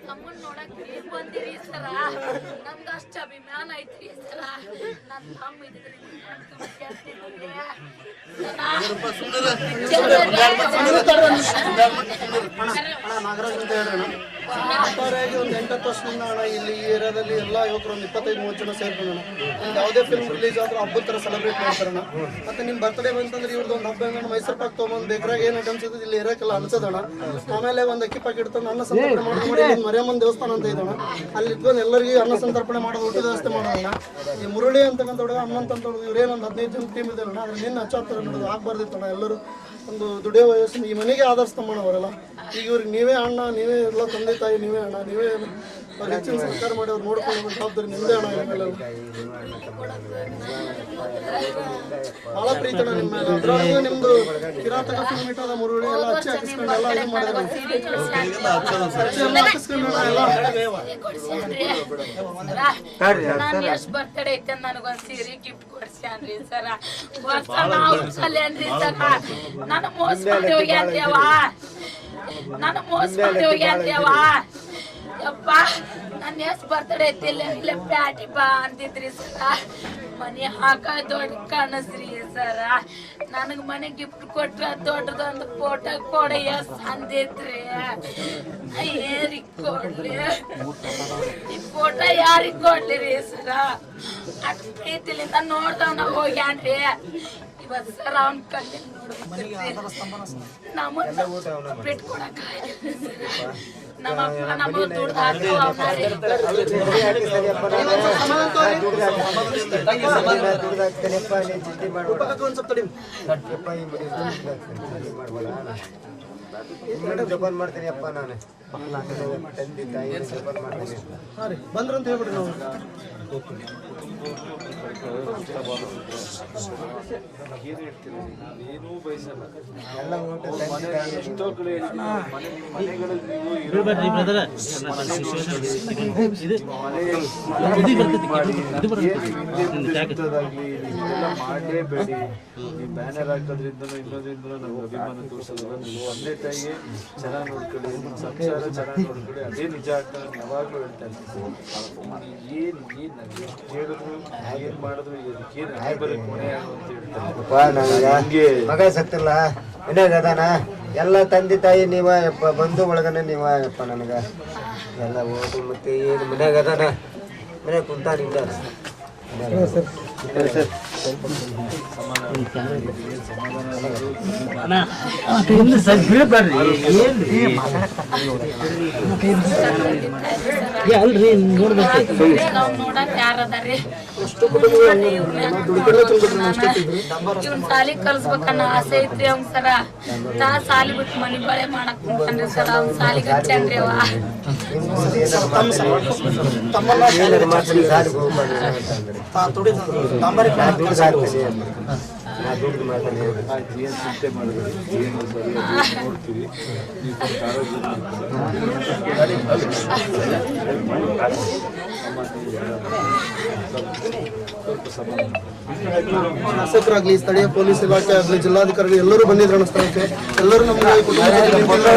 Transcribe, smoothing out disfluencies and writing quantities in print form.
ತಮ್ಮನ್ ನೋಡಕ್ ನೀವ್ ಬಂದಿರಿ ಸರ. ನಮ್ಗ ಅಷ್ಟ ಅಭಿಮಾನ ಐತ್ರಿ ಸರ. ನನ್ ತಮ್ಮ ಇದ್ರೆ ನಾಗರಾಜ್ ಅಂತ ಹೇಳ್ರಿ ಒಟ್ಟಾರೆಯಾಗಿ ಒಂದು 8 ವರ್ಷದಿಂದ ಅಣ್ಣ ಇಲ್ಲಿ ಈ ಏರಿಯಾದಲ್ಲಿ ಎಲ್ಲ ಯುವಕರು ಒಂದು 25-30 ಜನ ಸೇರ್ಕೊಂಡಣ. ಯಾವುದೇ ಫಿಲ್ಮ್ ರಿಲೀಸ್ ಆದ್ರೂ ಹಬ್ಬದ ಥರ ಸೆಲೆಬ್ರೇಟ್ ಮಾಡ್ತಾರಣ್ಣ. ಮತ್ತೆ ನಿಮ್ಮ ಬರ್ತ್ಡೇ ಬಂತಂದ್ರೆ ಇವ್ರದ್ದು ಒಂದು ಹಬ್ಬ ಹೆಂಗಣ್ಣ ಮೈಸೂರು ಪಾಕ್ ತೊಗೊಂಡು ಬೇಕ್ರಾಗ ಏನು ಐಟಮ್ಸ್ ಇದ್ದು ಇಲ್ಲಿ ಇರೋಕ್ಕೆಲ್ಲ ಅನ್ಸೋದಣ್ಣ. ಆಮೇಲೆ ಒಂದು ಅಕ್ಕಿ ಪಾಕಿಟ್ ತಂದು ಅನ್ನ ಸಂತರ್ಪಣೆ ಮಾಡಿ ಮರಿಯಮ್ಮನ ದೇವಸ್ಥಾನ ಅಂತ ಇದಣ್ಣ. ಅಲ್ಲಿ ಇಟ್ಕೊಂಡು ಎಲ್ಲರಿಗೂ ಅನ್ನ ಸಂತರ್ಪಣೆ ಮಾಡೋದು, ಊಟದ ವ್ಯವಸ್ಥೆ ಮಾಡೋದಣ್ಣ. ಈ ಮುರುಳಿ ಅಂತಕ್ಕಂಥ ಹುಡುಗ ಅಮ್ಮಂತ ಹುಡುಗ ಇವ್ರೇನೊಂದು 15 ಜನ ಟೀಮ್ ಇದ್ದಾರಣ್ಣ. ಅದ್ರ ನಿನ್ನ ಹಚ್ಚಾತ್ತರ ನೋಡೋದು ಆಗ್ಬಾರ್ದಿತ್ತಣ್ಣ. ಎಲ್ಲರೂ ಒಂದು ದುಡಿಯೋ ವಯಸ್ಸು ಈ ಮನೆಗೆ ಆದರ್ಶ ತಮ್ಮಣ್ಣವರೆಲ್ಲ. ಈಗ ಇವ್ರಿಗೆ ನೀವೇ ಅಣ್ಣ, ನೀವೇ ಎಲ್ಲ ತಂದೆ ತಾಯಿ, ನೀವೇ ಅಣ್ಣ, ನೀವೇ ಹೆಚ್ಚಿನ ಸರ್ಕಾರ ಮಾಡಿ ಅವ್ರು ನೋಡ್ಕೊಂಡು ಜವಾಬ್ದಾರಿ ನಿಮ್ಮದೇ ಅಣ್ಣ. ಇರಲಿಲ್ಲ ಭಾಳ ಪ್ರೀತಿ ಅಣ್ಣ ನಿಮ್ಮ ಮೇಲೆ. ಅದ್ರೊಳಗೆ ನಿಮ್ದು ಕಿರಾತಕ ಫಿಲ್ಮ್ ಅದ ಮುರುಳಿ ಎಲ್ಲ ಹಚ್ಚಿ ಹಾಕಿಸ್ಕೊಂಡು ಎಲ್ಲ ಇದು ಮಾಡಿದ್ರೆ ನಾನು ಎಷ್ಟು ಬರ್ತಡೇ ಐತೆ ನನಗೊಂದು ಸೀರೆ ಗಿಫ್ಟ್ ಕೊಡ್ಸ್ಯಾನ್ರಿ ಸರ. ವರ್ಷ ನಾವು ಕಲ್ಯಾಣ್ರಿ ಸರ. ನಾನು ಮೋಸ ಮಾಡಿ ಹೋಗ್ಯಾನ್ರಿಯವ್ವ, ನಾನು ಮೋಸ ಮಾಡಿ ಹೋಗ್ಯಾನ್ರಿಯವ್ವ. ಯಪ್ಪ ನನ್ನ ಎಷ್ಟು ಬರ್ತಡೇ ಐತಿಲ್ಲ ಇಲ್ಲ ಪ್ಯಾಟಿ ಬಾ ಅಂತಿದ್ರಿ ಸರ. ಮನೆ ಹಾಕ ದೊಡ್ಡ ಕಾಣಿಸ್ರಿ ಸರ. ನನಗೆ ಮನೆ ಗಿಫ್ಟ್ ಕೊಟ್ರ ದೊಡ್ಡದೊಂದು ಫೋಟೋ ಕೊಡಿ ಎಸ್ ಅಂದಿದ್ರಿ. ಏರಿಗ್ ಕೊಡ್ಲಿ ಈ ಫೋಟೋ ಯಾರಿಗ್ ಕೊಡ್ಲಿರಿ ಸರ? ಅಟ್ ಪ್ರೀತಿಲಿಂದ ನೋಡ್ದವನ ಹೋಗ್ಯಾನ್ರಿ. ಇವತ್ತು ಸರ್ ಅವ್ನ ಕಣ್ಣಿಗೆ ನಮ್ಮನ್ನ ಬಿಟ್ಕೊಡಕ ನಮ್ಮಪ್ಪ ನಮ್ಮ ದುಡ್ಡು ಹಾಕೋ ಜಪಾನ್ ಮಾಡ್ತೀನಿ ಅಪ್ಪ. ನಾನು ತಂದೆ ತಾಯಿ ಜಪಾನ್ ಮಾಡ್ತೀನಿ. ಬಂದ್ರಂತ ಹೇಳ್ಬಿಡ್ರಿ ನಾವು. ಏನೂ ಬಯಸಲ್ಲ. ಎಲ್ಲ ಊಟ ಎಷ್ಟೋ ಕಡೆ ಮಾಡಲೇಬೇಡಿ. ನೀವು ಬ್ಯಾನರ್ ಹಾಕೋದ್ರಿಂದ ಇನ್ನೊಂದ್ರಿಂದ ನಮ್ಗೆ ಅಭಿಮಾನ ತೋರಿಸೋದು. ನೀವು ಒಂದೇ ತಾಯಿಗೆ ಚೆನ್ನಾಗಿ ನೋಡ್ಕೊಳ್ಳಿ, ಸಂಸಾರ ಚೆನ್ನಾಗಿ ನೋಡ್ಕೊಳ್ಳಿ. ಅದೇ ನಿಜ ಅಂತ ನಾನು ಯಾವಾಗಲೂ ಹೇಳ್ತಾ ಇರ್ತೀನಿ. ಏನು ಹೇಳಿದ್ರು ಏನ್ ಮಾಡಿದ್ರು ಮಗ ಸತ್ತಿಲ್ಲ ಮನ್ಯಾಗ ಅದಾನ. ಎಲ್ಲ ತಂದೆ ತಾಯಿ ನೀವ ಯಪ್ಪ, ಬಂಧು ಒಳಗನೆ ನೀವ ಯಪ್ಪ. ನನಗ ಎಲ್ಲ ಓದು ಮತ್ತೆ ಏನು ಮನ್ಯಾಗ ಅದಾನ, ಮನ್ಯಾಗ ಕುಂತಾನಿಂದ ಅಲ್ರಿ ನೋಡಕ್ ಯಾರದಾರಿ? ಇವ್ನ ಸಾಲಿ ಕಲ್ಸ್ಬೇಕನ್ನ ಆಸೆ ಐತ್ರಿ ಅವ್ನ ಸರ. ತಾ ಸಾಲಿ ಬಿಟ್ಟು ಮನಿ ಬಳೆ ಮಾಡಕ್ ಕುಂತಾನ್ರಿ ಸರ. ಅವ್ನ ಸಾಲಿಗೆ ಹಚ್ಚಾನ್ರಿ ಅವ. ಏನು ಚಿಂತೆ ಮಾಡಬೇಡಿ, ಏನು ಸರಿ ನೋಡ್ತೀವಿ. ಶಾಸಕರಾಗ್ಲಿ, ಸ್ಥಳೀಯ ಪೊಲೀಸ್ ಇಲಾಖೆ ಆಗ್ಲಿ, ಜಿಲ್ಲಾಧಿಕಾರಿ ಎಲ್ಲರೂ ಬಂದಿದ್ರು ಸ್ಥಳಕ್ಕೆ. ಎಲ್ಲರೂ ನಮಗೆ